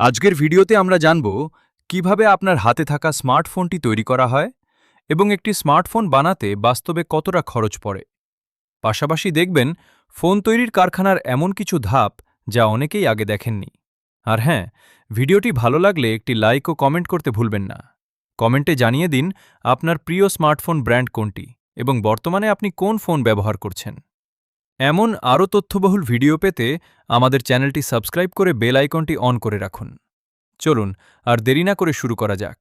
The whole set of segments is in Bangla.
আজকের ভিডিওতে আমরা জানব কিভাবে আপনার হাতে থাকা স্মার্টফোনটি তৈরি করা হয় এবং একটি স্মার্টফোন বানাতে বাস্তবে কতটা খরচ পড়ে। পাশাপাশি দেখবেন ফোন তৈরির কারখানার এমন কিছু ধাপ যা অনেকেই আগে দেখেননি। আর হ্যাঁ, ভিডিওটি ভালো লাগলে একটি লাইক ও কমেন্ট করতে ভুলবেন না। কমেন্টে জানিয়ে দিন আপনার প্রিয় স্মার্টফোন ব্র্যান্ড কোনটি এবং বর্তমানে আপনি কোন ফোন ব্যবহার করছেন। এমন আরও তথ্যবহুল ভিডিও পেতে আমাদের চ্যানেলটি সাবস্ক্রাইব করে বেল আইকনটি অন করে রাখুন। চলুন আর দেরি না করে শুরু করা যাক।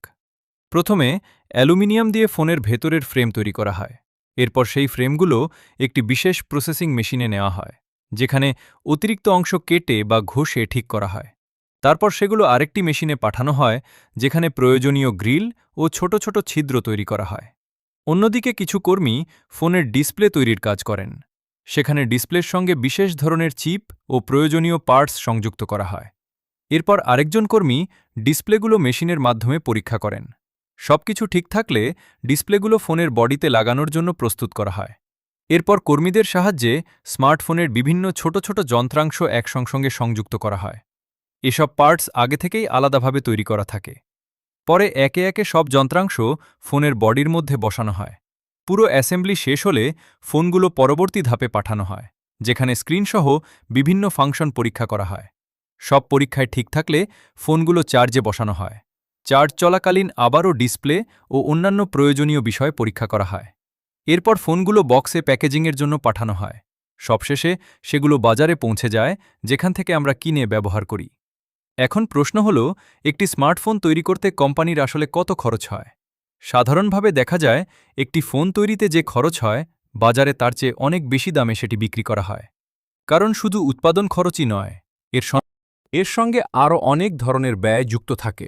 প্রথমে অ্যালুমিনিয়াম দিয়ে ফোনের ভেতরের ফ্রেম তৈরি করা হয়। এরপর সেই ফ্রেমগুলো একটি বিশেষ প্রসেসিং মেশিনে নেওয়া হয়, যেখানে অতিরিক্ত অংশ কেটে বা ঘষে ঠিক করা হয়। তারপর সেগুলো আরেকটি মেশিনে পাঠানো হয়, যেখানে প্রয়োজনীয় গ্রিল ও ছোট ছোট ছিদ্র তৈরি করা হয়। অন্যদিকে কিছু কর্মী ফোনের ডিসপ্লে তৈরির কাজ করেন। সেখানে ডিসপ্লের সঙ্গে বিশেষ ধরনের চিপ ও প্রয়োজনীয় পার্টস সংযুক্ত করা হয়। এরপর আরেকজন কর্মী ডিসপ্লেগুলো মেশিনের মাধ্যমে পরীক্ষা করেন। সবকিছু ঠিক থাকলে ডিসপ্লেগুলো ফোনের বডিতে লাগানোর জন্য প্রস্তুত করা হয়। এরপর কর্মীদের সাহায্যে স্মার্টফোনের বিভিন্ন ছোট ছোট যন্ত্রাংশ একসঙ্গে সংযুক্ত করা হয়। এসব পার্টস আগে থেকেই আলাদাভাবে তৈরি করা থাকে। পরে একে একে সব যন্ত্রাংশ ফোনের বডির মধ্যে বসানো হয়। পুরো অ্যাসেম্বলি শেষ হলে ফোনগুলো পরবর্তী ধাপে পাঠানো হয়, যেখানে স্ক্রিনসহ বিভিন্ন ফাংশন পরীক্ষা করা হয়। সব পরীক্ষায় ঠিক থাকলে ফোনগুলো চার্জে বসানো হয়। চার্জ চলাকালীন আবারও ডিসপ্লে ও অন্যান্য প্রয়োজনীয় বিষয় পরীক্ষা করা হয়। এরপর ফোনগুলো বক্সে প্যাকেজিংয়ের জন্য পাঠানো হয়। সবশেষে সেগুলো বাজারে পৌঁছে যায়, যেখান থেকে আমরা কিনে ব্যবহার করি। এখন প্রশ্ন হল, একটি স্মার্টফোন তৈরি করতে কোম্পানির আসলে কত খরচ হয়? সাধারণভাবে দেখা যায় একটি ফোন তৈরিতে যে খরচ হয়, বাজারে তার চেয়ে অনেক বেশি দামে সেটি বিক্রি করা হয়। কারণ শুধু উৎপাদন খরচই নয়, এর সঙ্গে আরও অনেক ধরনের ব্যয় যুক্ত থাকে।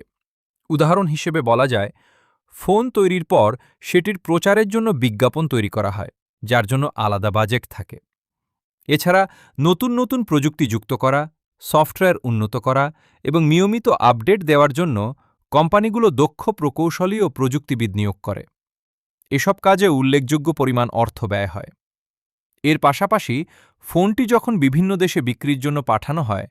উদাহরণ হিসেবে বলা যায়, ফোন তৈরির পর সেটির প্রচারের জন্য বিজ্ঞাপন তৈরি করা হয়, যার জন্য আলাদা বাজেট থাকে। এছাড়া নতুন নতুন প্রযুক্তি যুক্ত করা, সফটওয়্যার উন্নত করা এবং নিয়মিত আপডেট দেওয়ার জন্য কোম্পানিগুলো দক্ষ প্রকৌশলী ও প্রযুক্তিবিদ নিয়োগ করে। এসব কাজে উল্লেখযোগ্য পরিমাণ অর্থ ব্যয় হয়। এর পাশাপাশি ফোনটি যখন বিভিন্ন দেশে বিক্রির জন্য পাঠানো হয়,